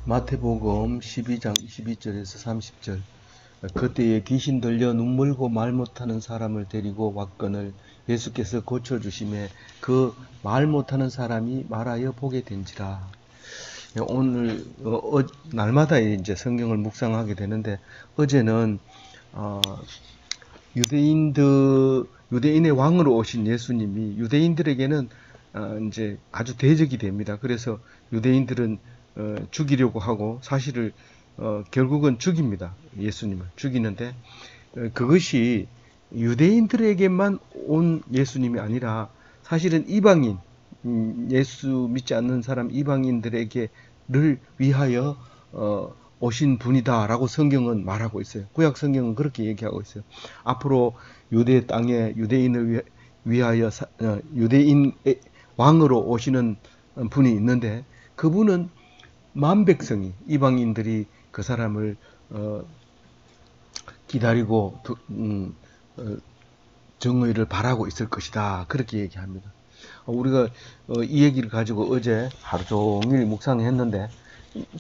마태복음 12장 22절에서 30절. 그때에 귀신 들려 눈멀고 말 못하는 사람을 데리고 왔거늘 예수께서 고쳐주심에 그 말 못하는 사람이 말하여 보게 된지라. 오늘 날마다 이제 성경을 묵상하게 되는데, 어제는 유대인의 왕으로 오신 예수님이 유대인들에게는 이제 아주 대적이 됩니다. 그래서 유대인들은 죽이려고 하고, 사실을 결국은 죽입니다. 예수님을 죽이는데, 그것이 유대인들에게만 온 예수님이 아니라 사실은 이방인, 예수 믿지 않는 사람 이방인들에게를 위하여 오신 분이다라고 성경은 말하고 있어요. 구약 성경은 그렇게 얘기하고 있어요. 앞으로 유대 땅에 유대인을 위하여 유대인 왕으로 오시는 분이 있는데, 그분은 만백성이, 이방인들이 그 사람을 기다리고 정의를 바라고 있을 것이다, 그렇게 얘기합니다. 우리가 이 얘기를 가지고 어제 하루 종일 묵상했는데,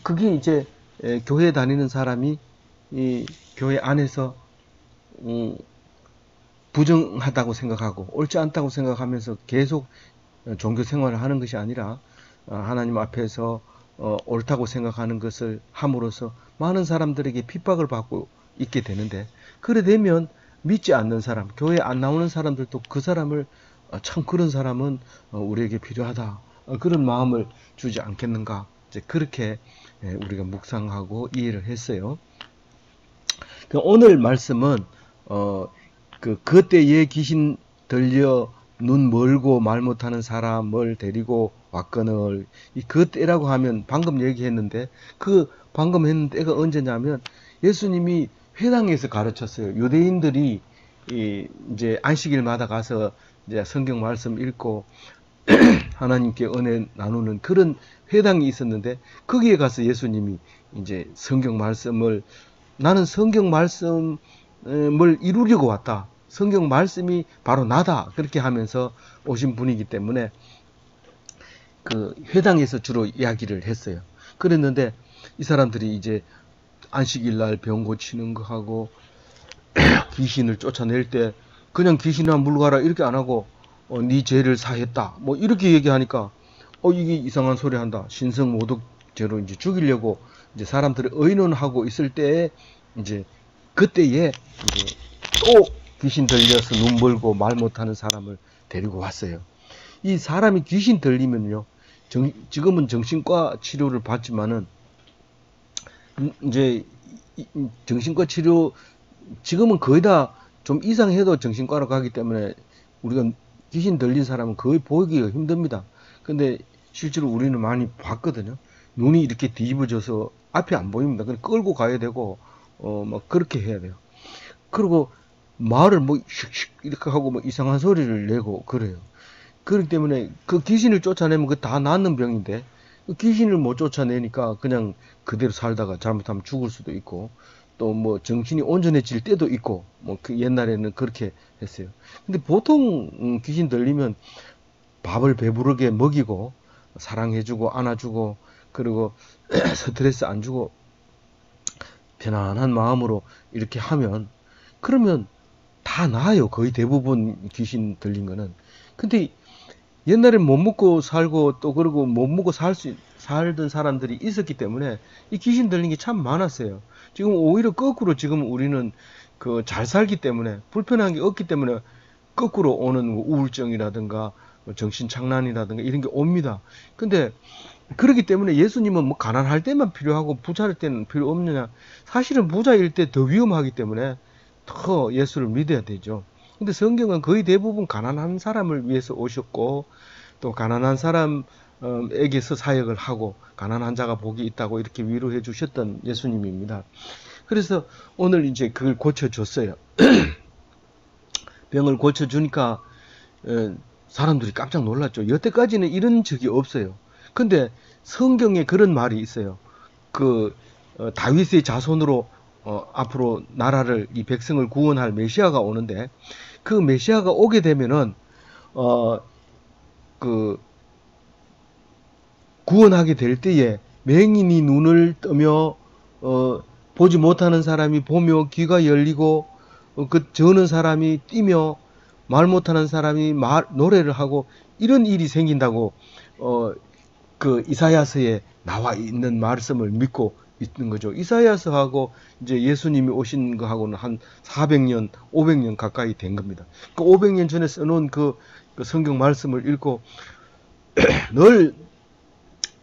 그게 이제 교회 다니는 사람이 이 교회 안에서 부정하다고 생각하고 옳지 않다고 생각하면서 계속 종교 생활을 하는 것이 아니라, 하나님 앞에서 옳다고 생각하는 것을 함으로써 많은 사람들에게 핍박을 받고 있게 되는데, 그래 되면 믿지 않는 사람, 교회 안 나오는 사람들도 그 사람을 참 그런 사람은 우리에게 필요하다, 그런 마음을 주지 않겠는가, 이제 그렇게 우리가 묵상하고 이해를 했어요. 오늘 말씀은 그때에 귀신 들려 눈 멀고 말 못하는 사람을 데리고 왔거늘, 이 그때라고 하면 방금 얘기했는데, 그 방금 했는 때가 언제냐면 예수님이 회당에서 가르쳤어요. 유대인들이 이제 안식일마다 가서 이제 성경 말씀 읽고 하나님께 은혜 나누는 그런 회당이 있었는데, 거기에 가서 예수님이 이제 성경 말씀을, 나는 성경 말씀을 이루려고 왔다, 성경 말씀이 바로 나다, 그렇게 하면서 오신 분이기 때문에 그 회당에서 주로 이야기를 했어요. 그랬는데 이 사람들이 이제 안식일 날 병 고치는 거 하고 귀신을 쫓아낼 때 그냥 귀신아 물러가라 이렇게 안 하고 네 죄를 사했다 뭐 이렇게 얘기하니까 이게 이상한 소리 한다, 신성모독죄로 이제 죽이려고 이제 사람들을 의논하고 있을 때에 이제 그때에 이제 또 귀신 들려서 눈 멀고 말 못하는 사람을 데리고 왔어요. 이 사람이 귀신 들리면요, 지금은 정신과 치료를 받지만은 이제 정신과 치료 지금은 거의 다 좀 이상해도 정신과로 가기 때문에 우리가 귀신 들린 사람은 거의 보기가 힘듭니다. 근데 실제로 우리는 많이 봤거든요. 눈이 이렇게 뒤집어져서 앞이 안 보입니다. 그냥 끌고 가야 되고 막 그렇게 해야 돼요. 그리고 말을 뭐 슉슉 이렇게 하고 뭐 이상한 소리를 내고 그래요. 그렇기 때문에 그 귀신을 쫓아내면 그 다 낫는 병인데, 그 귀신을 못 쫓아내니까 그냥 그대로 살다가 잘못하면 죽을 수도 있고, 또 뭐 정신이 온전해질 때도 있고, 뭐 그 옛날에는 그렇게 했어요. 근데 보통 귀신 들리면 밥을 배부르게 먹이고 사랑해주고 안아주고, 그리고 스트레스 안 주고 편안한 마음으로 이렇게 하면, 그러면 다 나아요. 거의 대부분 귀신 들린 거는. 근데 옛날에 못 먹고 살고 또 그러고 못 먹고 살던 사람들이 있었기 때문에 이 귀신 들린 게 참 많았어요. 지금 오히려 거꾸로 지금 우리는 그 잘 살기 때문에 불편한 게 없기 때문에 거꾸로 오는 우울증이라든가 정신착란이라든가 이런 게 옵니다. 근데 그렇기 때문에 예수님은 뭐 가난할 때만 필요하고 부자일 때는 필요 없느냐? 사실은 부자일 때 더 위험하기 때문에 더 예수를 믿어야 되죠. 근데 성경은 거의 대부분 가난한 사람을 위해서 오셨고, 또 가난한 사람에게서 사역을 하고 가난한 자가 복이 있다고 이렇게 위로해 주셨던 예수님입니다. 그래서 오늘 이제 그걸 고쳐줬어요. 병을 고쳐주니까 사람들이 깜짝 놀랐죠. 여태까지는 이런 적이 없어요. 근데 성경에 그런 말이 있어요. 다윗의 자손으로 앞으로 나라를, 이 백성을 구원할 메시아가 오는데, 그 메시아가 오게 되면은 구원하게 될 때에 맹인이 눈을 뜨며 보지 못하는 사람이 보며 귀가 열리고 그 저는 사람이 뛰며 말 못하는 사람이 노래를 하고 이런 일이 생긴다고 그 이사야서에 나와 있는 말씀을 믿고 있는 거죠. 이사야서하고 이제 예수님이 오신 거하고는 한 400년, 500년 가까이 된 겁니다. 그 500년 전에 써놓은 그 성경 말씀을 읽고 늘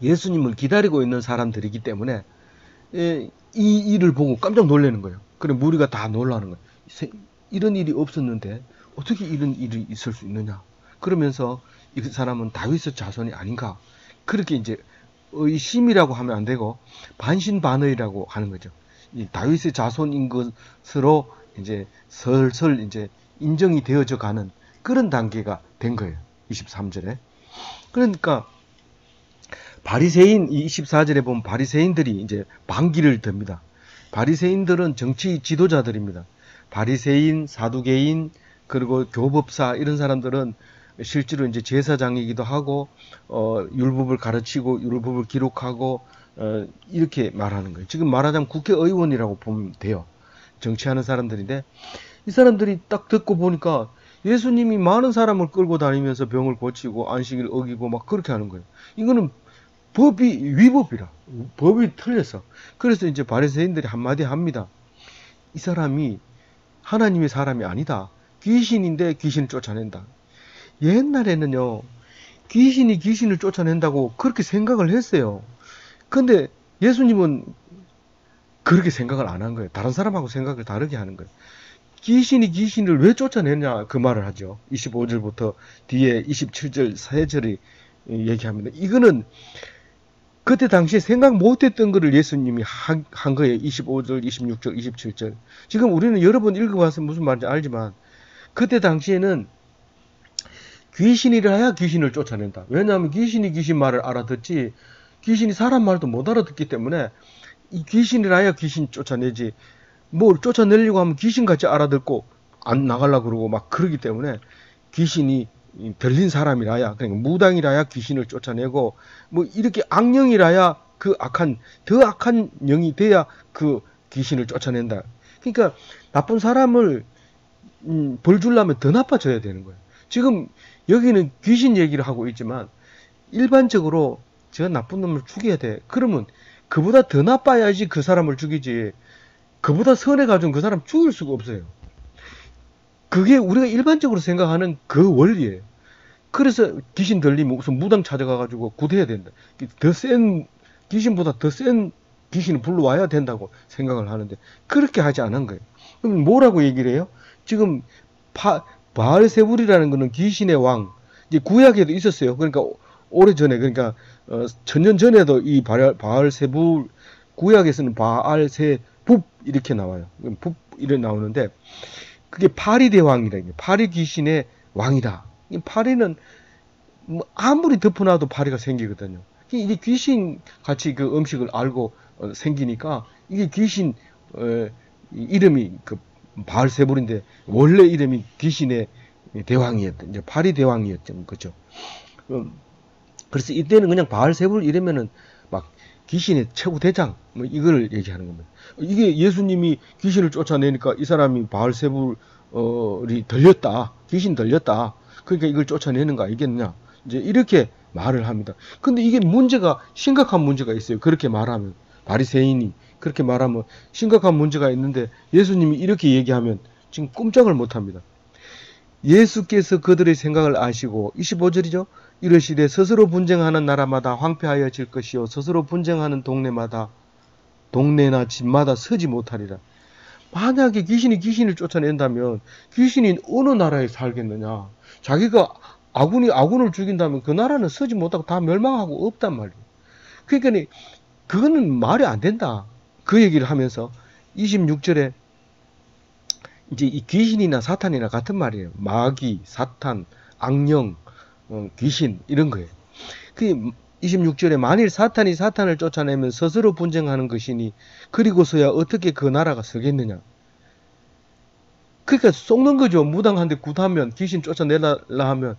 예수님을 기다리고 있는 사람들이기 때문에 이 일을 보고 깜짝 놀라는 거예요. 그래 무리가 다 놀라는 거예요. 이런 일이 없었는데 어떻게 이런 일이 있을 수 있느냐. 그러면서 이 사람은 다윗의 자손이 아닌가. 그렇게 이제 의심이라고 하면 안 되고 반신반의라고 하는 거죠. 이 다윗의 자손인 것으로 이제 슬슬 이제 인정이 되어져 가는 그런 단계가 된 거예요. 23절에. 그러니까 바리새인, 이 24절에 보면 바리새인들이 이제 반기를 듭니다. 바리새인들은 정치 지도자들입니다. 바리새인, 사두개인, 그리고 교법사 이런 사람들은 실제로 이제 제사장이기도 하고 율법을 가르치고 율법을 기록하고 이렇게 말하는 거예요. 지금 말하자면 국회의원이라고 보면 돼요. 정치하는 사람들인데 이 사람들이 딱 듣고 보니까 예수님이 많은 사람을 끌고 다니면서 병을 고치고 안식일 어기고 막 그렇게 하는 거예요. 이거는 법이 위법이라. 법이 틀렸어. 그래서 이제 바리새인들이 한마디 합니다. 이 사람이 하나님의 사람이 아니다. 귀신인데 귀신을 쫓아낸다. 옛날에는요, 귀신이 귀신을 쫓아낸다고 그렇게 생각을 했어요. 근데 예수님은 그렇게 생각을 안 한 거예요. 다른 사람하고 생각을 다르게 하는 거예요. 귀신이 귀신을 왜 쫓아내냐 그 말을 하죠. 25절부터 뒤에 27절, 4절이 얘기합니다. 이거는 그때 당시에 생각 못했던 거를 예수님이 한 거예요. 25절, 26절, 27절. 지금 우리는 여러 번 읽어봐서 무슨 말인지 알지만 그때 당시에는 귀신이라 해야 귀신을 쫓아낸다. 왜냐하면 귀신이 귀신 말을 알아듣지 귀신이 사람 말도 못 알아듣기 때문에 이 귀신이라 해야 귀신 쫓아내지 뭘 쫓아내려고 하면 귀신같이 알아듣고 안 나가려고 그러고 막 그러기 때문에 귀신이 들린 사람이라야 그러니까 무당이라야 귀신을 쫓아내고 뭐 이렇게 악령이라야 그 더 악한 영이 돼야 그 귀신을 쫓아낸다. 그러니까 나쁜 사람을 벌 주려면 더 나빠져야 되는 거예요. 지금 여기는 귀신 얘기를 하고 있지만 일반적으로 제가 나쁜 놈을 죽여야 돼. 그러면 그보다 더 나빠야지 그 사람을 죽이지. 그보다 선해가지고 그 사람 죽일 수가 없어요. 그게 우리가 일반적으로 생각하는 그 원리예요. 그래서 귀신 들리면 우선 무당 찾아가가지고 구대해야 된다. 더 센 귀신보다 더 센 귀신을 불러와야 된다고 생각을 하는데 그렇게 하지 않은 거예요. 그럼 뭐라고 얘기를 해요? 지금 바알세불이라는 거는 귀신의 왕. 이제 구약에도 있었어요. 그러니까 오래전에 그러니까 천년 전에도 이 바알세불 구약에서는 바알세붑 이렇게 나와요. 붑 이렇게 나오는데 그게 파리대왕이라 이게 파리 귀신의 왕이다. 이 파리는 뭐 아무리 덮어놔도 파리가 생기거든요. 이게 귀신 같이 그 음식을 알고 생기니까 이게 귀신 이름이 그 바알세불인데 원래 이름이 귀신의 대왕이었던 이제 파리 대왕이었던 거죠. 그래서 이때는 그냥 바알세불 이러면은 막 귀신의 최고 대장 뭐 이걸 얘기하는 겁니다. 이게 예수님이 귀신을 쫓아내니까 이 사람이 바알세불이 들렸다, 귀신 들렸다. 그러니까 이걸 쫓아내는 거 알겠느냐? 이제 이렇게 말을 합니다. 근데 이게 문제가 심각한 문제가 있어요. 그렇게 말하면 바리새인이 그렇게 말하면 심각한 문제가 있는데 예수님이 이렇게 얘기하면 지금 꼼짝을 못합니다. 예수께서 그들의 생각을 아시고 25절이죠. 이르시되 스스로 분쟁하는 나라마다 황폐하여질 것이요 스스로 분쟁하는 동네나 집마다 서지 못하리라. 만약에 귀신이 귀신을 쫓아낸다면 귀신이 어느 나라에 살겠느냐. 자기가 아군이 아군을 죽인다면 그 나라는 서지 못하고 다 멸망하고 없단 말이에요. 그러니까 그거는 말이 안 된다. 그 얘기를 하면서 26절에 이제 이 귀신이나 사탄이나 같은 말이에요. 마귀, 사탄, 악령, 귀신 이런 거예요. 그 26절에 만일 사탄이 사탄을 쫓아내면 스스로 분쟁하는 것이니 그리고서야 어떻게 그 나라가 서겠느냐. 그러니까 속는 거죠. 무당한테 굿하면 귀신 쫓아내려 하면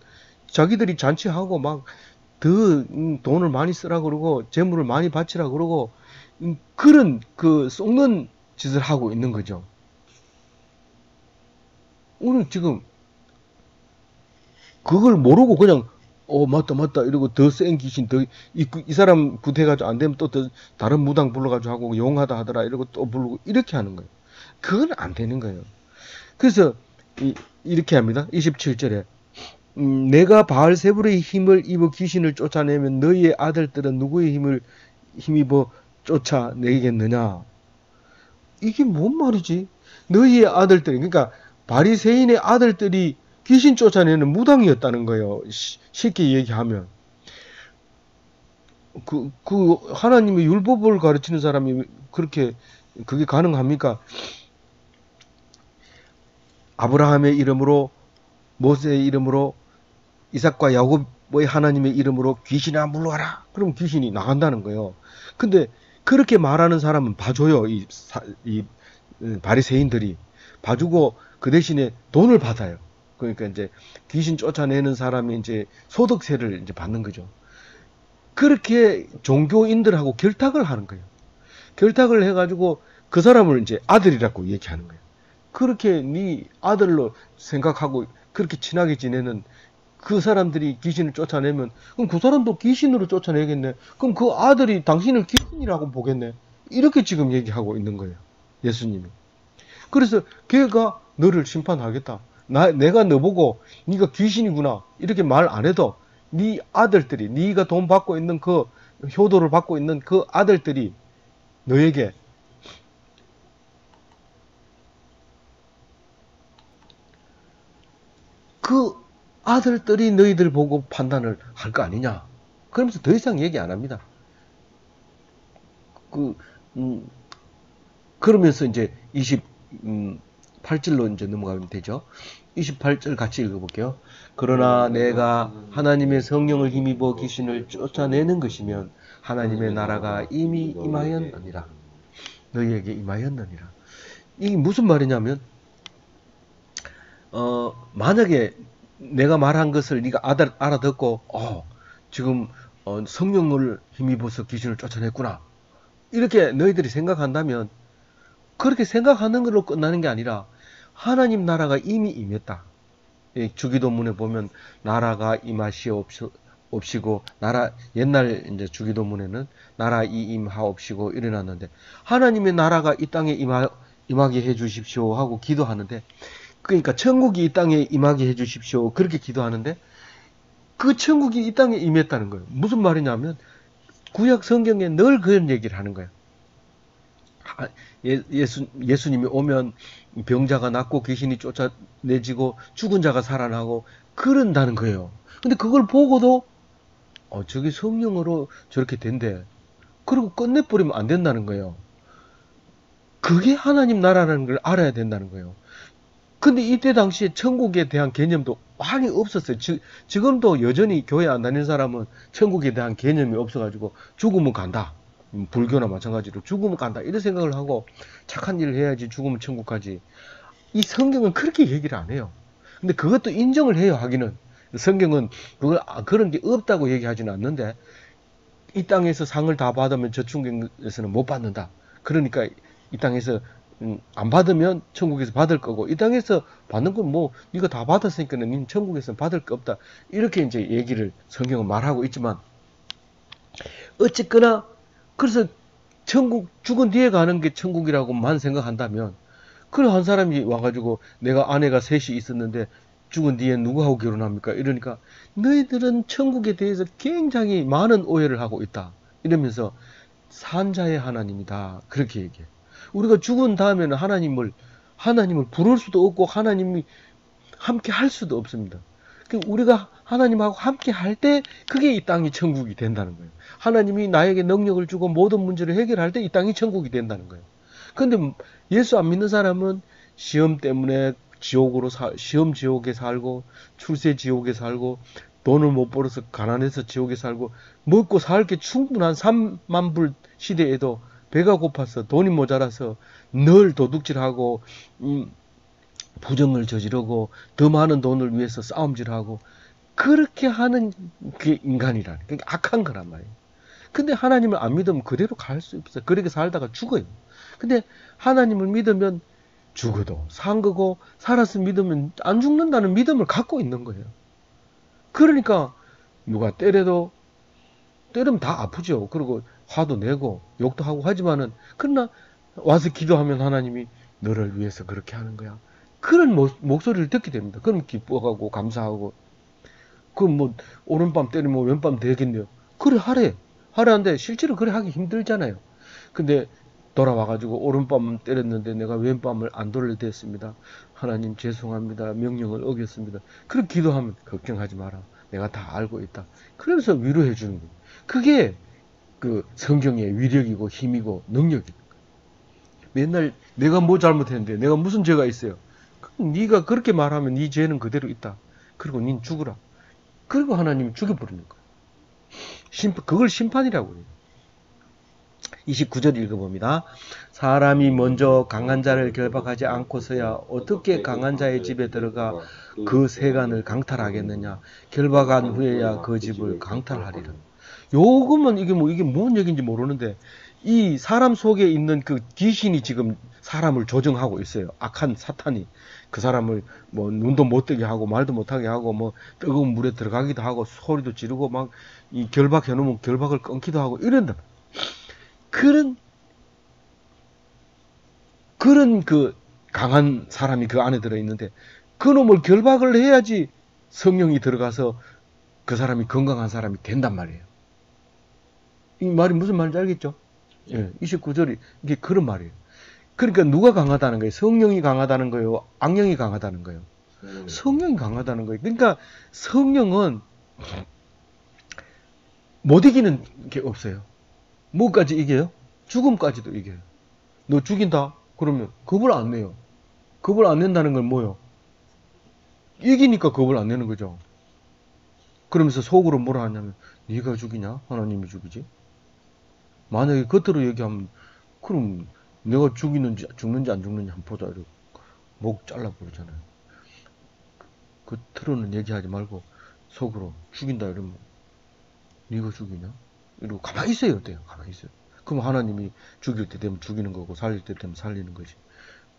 자기들이 잔치하고 막 더 돈을 많이 쓰라 그러고 재물을 많이 바치라 그러고 그런 그 속는 짓을 하고 있는 거죠. 오늘 지금 그걸 모르고 그냥 맞다 이러고 더 센 귀신 이 사람 구태가지고 안 되면 또 더 다른 무당 불러가지고 하고 용하다 하더라 이러고 또 부르고 이렇게 하는 거예요. 그건 안 되는 거예요. 그래서 이렇게 합니다. 27절에 내가 바알세불의 힘을 입어 귀신을 쫓아내면 너희의 아들들은 누구의 힘을 힘입어 쫓아내겠느냐. 이게 뭔 말이지? 너희의 아들들이, 그러니까 바리새인의 아들들이 귀신 쫓아내는 무당이었다는 거예요. 쉽게 얘기하면. 하나님의 율법을 가르치는 사람이 그렇게, 그게 가능합니까? 아브라함의 이름으로, 모세의 이름으로, 이삭과 야곱의 하나님의 이름으로 귀신아 물러가라. 그럼 귀신이 나간다는 거예요. 근데 그렇게 말하는 사람은 봐줘요. 이 바리새인들이 봐주고 그 대신에 돈을 받아요. 그러니까 이제 귀신 쫓아내는 사람이 이제 소득세를 이제 받는 거죠. 그렇게 종교인들하고 결탁을 하는 거예요. 결탁을 해가지고 그 사람을 이제 아들이라고 얘기하는 거예요. 그렇게 네 아들로 생각하고 그렇게 친하게 지내는 그 사람들이 귀신을 쫓아내면 그럼 그 사람도 귀신으로 쫓아내겠네. 그럼 그 아들이 당신을 귀신이라고 보겠네. 이렇게 지금 얘기하고 있는 거예요. 예수님이. 그래서 걔가 너를 심판하겠다. 내가 너보고 네가 귀신이구나 이렇게 말 안 해도 네 아들들이 네가 돈 받고 있는 그 효도를 받고 있는 그 아들들이 너에게 그 아들들이 너희들 보고 판단을 할 거 아니냐. 그러면서 더 이상 얘기 안 합니다. 그러면서 이제 28절로 이제 넘어가면 되죠. 28절 같이 읽어볼게요. 그러나 내가 하나님의 성령을 힘입어 귀신을 쫓아내는 것이면 하나님의 나라가 이미 임하였느니라. 너희에게 임하였느니라. 이게 무슨 말이냐면 만약에 내가 말한 것을 네가 알아듣고 지금 성령을 힘입어서 귀신을 쫓아냈구나. 이렇게 너희들이 생각한다면 그렇게 생각하는 걸로 끝나는 게 아니라 하나님 나라가 이미 임했다. 주기도문에 보면 나라가 임하시옵시고 옛날 이제 주기도문에는 나라 임하옵시고 이래놨는데 하나님의 나라가 이 땅에 임하게 해 주십시오 하고 기도하는데 그러니까 천국이 이 땅에 임하게 해 주십시오 그렇게 기도하는데 그 천국이 이 땅에 임했다는 거예요. 무슨 말이냐면 구약 성경에 늘 그런 얘기를 하는 거예요. 예수님이 오면 병자가 낫고 귀신이 쫓아내지고 죽은 자가 살아나고 그런다는 거예요. 근데 그걸 보고도 저게 성령으로 저렇게 된대. 그리고 끝내버리면 안 된다는 거예요. 그게 하나님 나라라는 걸 알아야 된다는 거예요. 근데 이때 당시에 천국에 대한 개념도 많이 없었어요. 지금도 여전히 교회 안 다니는 사람은 천국에 대한 개념이 없어가지고 죽으면 간다. 불교나 마찬가지로 죽으면 간다. 이런 생각을 하고 착한 일을 해야지 죽으면 천국 가지. 이 성경은 그렇게 얘기를 안 해요. 근데 그것도 인정을 해요, 하기는. 성경은 그런 게 없다고 얘기하지는 않는데 이 땅에서 상을 다 받으면 저천국에서는 못 받는다. 그러니까 이 땅에서 안 받으면 천국에서 받을 거고 이 땅에서 받는 건 뭐 네가 다 받았으니까 는 천국에서는 받을 거 없다. 이렇게 이제 얘기를 성경은 말하고 있지만 어쨌거나 그래서 천국 죽은 뒤에 가는 게 천국이라고만 생각한다면 그런 한 사람이 와가지고 내가 아내가 셋이 있었는데 죽은 뒤에 누구하고 결혼합니까? 이러니까 너희들은 천국에 대해서 굉장히 많은 오해를 하고 있다. 이러면서 산자의 하나님이다. 그렇게 얘기해. 우리가 죽은 다음에는 하나님을 부를 수도 없고 하나님이 함께 할 수도 없습니다. 우리가 하나님하고 함께 할 때 그게 이 땅이 천국이 된다는 거예요. 하나님이 나에게 능력을 주고 모든 문제를 해결할 때 이 땅이 천국이 된다는 거예요. 근데 예수 안 믿는 사람은 시험 때문에 시험 지옥에 살고 출세 지옥에 살고 돈을 못 벌어서 가난해서 지옥에 살고 먹고 살 게 충분한 3만 불 시대에도 배가 고파서 돈이 모자라서 늘 도둑질하고 부정을 저지르고 더 많은 돈을 위해서 싸움질하고 그렇게 하는 게 인간이라는, 그러니까 악한 거란 말이에요. 근데 하나님을 안 믿으면 그대로 갈 수 없어요. 그렇게 살다가 죽어요. 근데 하나님을 믿으면 죽어도 산 거고, 살아서 믿으면 안 죽는다는 믿음을 갖고 있는 거예요. 그러니까 누가 때리면 다 아프죠. 그리고 화도 내고 욕도 하고 하지만은, 그러나 와서 기도하면 하나님이 너를 위해서 그렇게 하는 거야, 그런 목소리를 듣게 됩니다. 그럼 기뻐하고 감사하고, 그럼 뭐 오른밤 때리면 왼밤 되겠네요. 그래 하래 하는데 실제로 그래 하기 힘들잖아요. 근데 돌아와가지고 오른밤 때렸는데 내가 왼밤을 안 돌려댔습니다. 하나님 죄송합니다. 명령을 어겼습니다. 그렇게 기도하면 걱정하지 마라, 내가 다 알고 있다. 그러면서 위로해 주는 거예요. 그게 그 성경의 위력이고 힘이고 능력이에요. 맨날 내가 뭐 잘못했는데, 내가 무슨 죄가 있어요. 네가 그렇게 말하면 네 죄는 그대로 있다. 그리고 닌 죽으라. 그리고 하나님이 죽여버리는 거예요. 그걸 심판이라고 해요. 29절 읽어봅니다. 사람이 먼저 강한 자를 결박하지 않고서야 어떻게 강한 자의 집에 들어가 그 세간을 강탈하겠느냐. 결박한 후에야 그 집을 강탈하리라. 요것만 이게 뭔 얘기인지 모르는데, 이 사람 속에 있는 그 귀신이 지금 사람을 조정하고 있어요. 악한 사탄이 그 사람을 뭐 눈도 못 뜨게 하고 말도 못하게 하고 뭐 뜨거운 물에 들어가기도 하고 소리도 지르고 막 이 결박해 놓으면 결박을 끊기도 하고 이런다. 그런 그 강한 사람이 그 안에 들어 있는데, 그 놈을 결박을 해야지 성령이 들어가서 그 사람이 건강한 사람이 된단 말이에요. 이 말이 무슨 말인지 알겠죠? 예, 29절이 이게 그런 말이에요. 그러니까 누가 강하다는 거예요? 성령이 강하다는 거예요? 악령이 강하다는 거예요? 성령이 강하다는 거예요. 그러니까 성령은 못 이기는 게 없어요. 뭐까지 이겨요? 죽음까지도 이겨요. 너 죽인다? 그러면 겁을 안 내요. 겁을 안 낸다는 건 뭐예요? 이기니까 겁을 안 내는 거죠. 그러면서 속으로 뭐라 하냐면, 네가 죽이냐? 하나님이 죽이지? 만약에 겉으로 얘기하면, 그럼 내가 죽는지 안 죽는지 한번 보자, 이러고 목 잘라버리잖아요. 겉으로는 얘기하지 말고 속으로 죽인다 이러면, 네가 죽이냐? 이러고 가만히 있어야 돼요. 가만히 있어요. 그럼 하나님이 죽일 때 되면 죽이는 거고 살릴 때 되면 살리는 거지.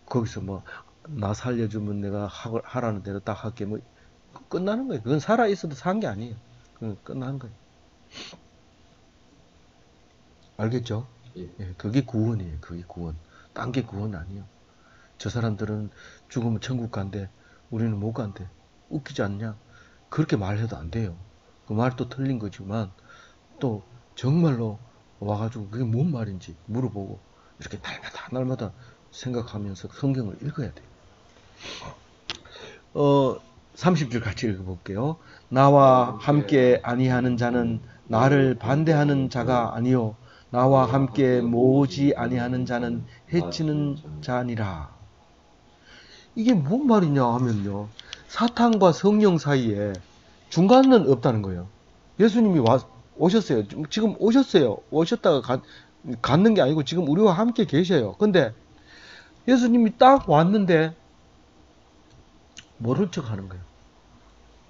거기서 뭐 나 살려주면 내가 하라는 대로 딱 할게, 뭐 끝나는 거예요. 그건 살아 있어도 산 게 아니에요. 그건 끝나는 거예요. 알겠죠? 예, 그게 구원이에요. 그게 구원. 딴 게 구원 아니에요. 저 사람들은 죽으면 천국 간대, 우리는 못 간대. 웃기지 않냐? 그렇게 말해도 안 돼요. 그 말도 틀린 거지만, 또 정말로 와가지고 그게 뭔 말인지 물어보고 이렇게 날마다 생각하면서 성경을 읽어야 돼요. 30줄 같이 읽어볼게요. 나와 함께 아니하는 자는 나를 반대하는 자가 아니요 나와 함께 모으지 아니하는 자는 해치는 자니라. 이게 뭔 말이냐 하면요, 사탄과 성령 사이에 중간은 없다는 거예요. 예수님이 오셨어요. 지금 오셨어요. 오셨다가 갔는 게 아니고 지금 우리와 함께 계셔요. 근데 예수님이 딱 왔는데 모른 척 하는 거예요.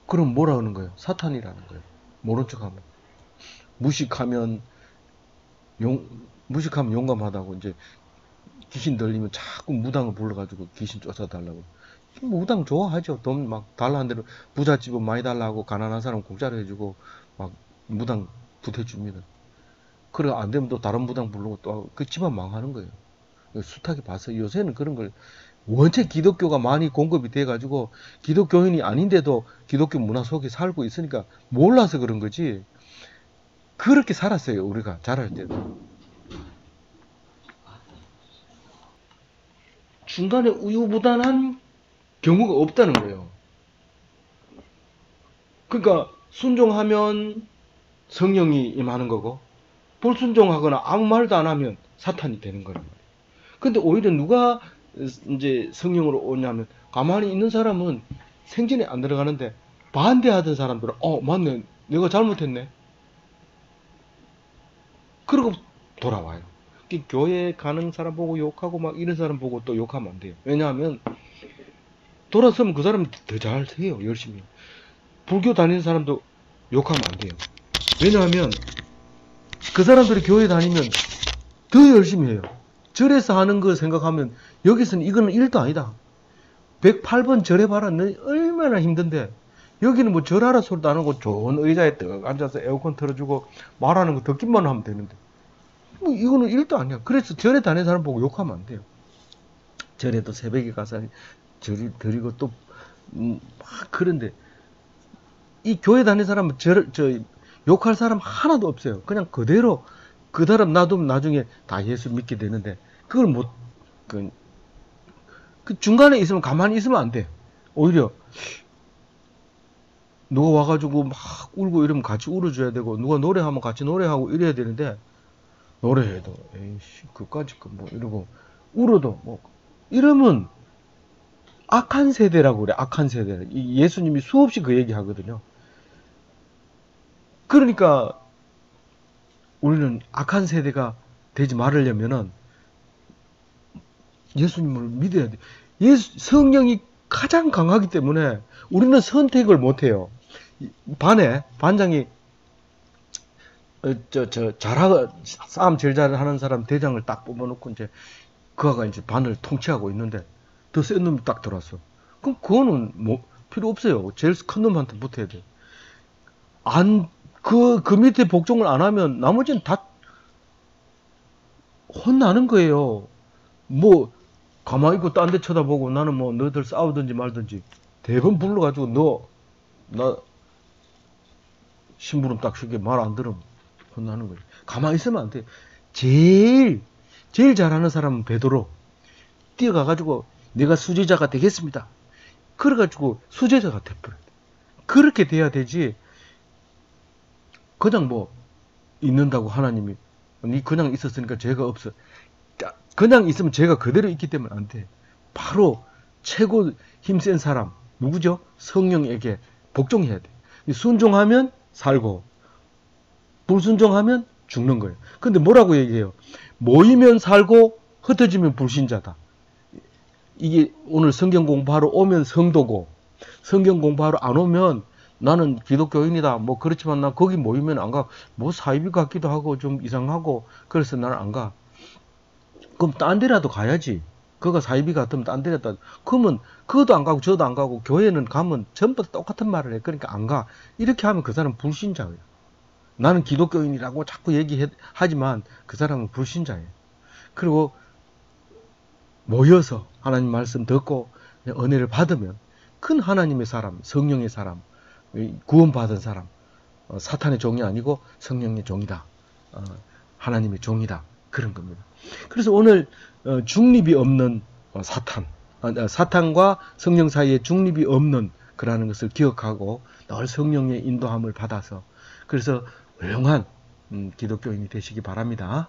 그럼 뭐라 하는 거예요? 사탄이라는 거예요. 모른 척 하면. 무식하면 용감하다고, 이제 귀신 들리면 자꾸 무당을 불러가지고 귀신 쫓아달라고. 무당 좋아하죠. 돈 막 달라는 대로, 부잣집은 많이 달라고 가난한 사람 공짜로 해주고 막 무당 부태줍니다. 그래 안 되면 또 다른 무당 부르고 또 그 집안 망하는 거예요. 숱하게 봐서 요새는 그런 걸, 원체 기독교가 많이 공급이 돼가지고 기독교인이 아닌데도 기독교 문화 속에 살고 있으니까 몰라서 그런 거지, 그렇게 살았어요. 우리가 자랄 때도. 중간에 우유부단한 경우가 없다는 거예요. 그러니까 순종하면 성령이 임하는 거고, 불순종하거나 아무 말도 안 하면 사탄이 되는 거란 말이에요. 근데 오히려 누가 이제 성령으로 오냐면, 가만히 있는 사람은 생전에 안 들어가는데 반대하던 사람들은 맞네, 내가 잘못했네, 그러고 돌아와요. 교회 가는 사람 보고 욕하고 막 이런 사람 보고 또 욕하면 안 돼요. 왜냐하면 돌아서면 그 사람이 더 잘 해요. 열심히. 불교 다니는 사람도 욕하면 안 돼요. 왜냐하면 그 사람들이 교회 다니면 더 열심히 해요. 절에서 하는 거 생각하면 여기서는 이거는 일도 아니다. 108번 절해봐라. 너 얼마나 힘든데. 여기는 뭐 절하라 소리도 안 하고 좋은 의자에 떡 앉아서 에어컨 틀어주고 말하는 거 듣기만 하면 되는데. 뭐 이거는 일도 아니야. 그래서 절에 다니는 사람 보고 욕하면 안 돼요. 절에도 새벽에 가서 절 드리고 또 막 그런데 이 교회 다니는 사람은 욕할 사람 하나도 없어요. 그냥 그대로 그 사람 놔두면 나중에 다 예수 믿게 되는데 그걸 못 그 중간에 있으면 가만히 있으면 안 돼. 오히려 누가 와가지고 막 울고 이러면 같이 울어줘야 되고 누가 노래하면 같이 노래하고 이래야 되는데 노래해도 에이씨 그까짓 거 뭐 이러고 울어도 뭐 이러면 악한 세대라고 그래. 악한 세대. 예수님이 수없이 그 얘기 하거든요. 그러니까 우리는 악한 세대가 되지 말으려면은 예수님을 믿어야 돼. 성령이 가장 강하기 때문에 우리는 선택을 못 해요. 반장이 싸움 제일 잘하는 사람 대장을 딱 뽑아놓고 이제 그가 이제 반을 통치하고 있는데 더 센 놈이 딱 들어왔어. 그럼 그거는 뭐 필요 없어요. 제일 큰 놈한테 붙어야 돼. 그 밑에 복종을 안 하면 나머지는 다 혼나는 거예요. 뭐 가만히 있고 딴 데 쳐다보고 나는 뭐 너희들 싸우든지 말든지 대번 불러가지고 나 심부름 딱 쉽게 말 안 들으면 혼나는 거지. 가만히 있으면 안 돼. 제일 잘하는 사람은 베드로 뛰어가가지고 내가 수제자가 되겠습니다. 그래가지고 수제자가 돼버려야 돼. 그렇게 돼야 되지. 그냥 뭐 있는다고 하나님이 니 그냥 있었으니까 죄가 없어. 그냥 있으면 죄가 그대로 있기 때문에 안 돼. 바로 최고 힘센 사람 누구죠? 성령에게 복종해야 돼. 순종하면 살고 불순종하면 죽는 거예요. 근데 뭐라고 얘기해요? 모이면 살고 흩어지면 불신자다. 이게 오늘 성경 공부하러 오면 성도고 성경 공부하러 안 오면 나는 기독교인이다. 뭐 그렇지만 나 거기 모이면 안 가. 뭐 사이비 같기도 하고 좀 이상하고 그래서 나는 안 가. 그럼 딴 데라도 가야지. 그가 사이비 같으면 딴 데라도. 그러면 그것도 안 가고 저도 안 가고 교회는 가면 전부 다 똑같은 말을 해. 그러니까 안 가. 이렇게 하면 그 사람은 불신자예요. 나는 기독교인이라고 자꾸 얘기하지만 그 사람은 불신자예요. 그리고 모여서 하나님 말씀 듣고 은혜를 받으면 큰 하나님의 사람, 성령의 사람, 구원받은 사람, 사탄의 종이 아니고 성령의 종이다. 하나님의 종이다. 그런 겁니다. 그래서 오늘 중립이 없는 사탄과 성령 사이에 중립이 없는 그라는 것을 기억하고 늘 성령의 인도함을 받아서 그래서 훌륭한 기독교인이 되시기 바랍니다.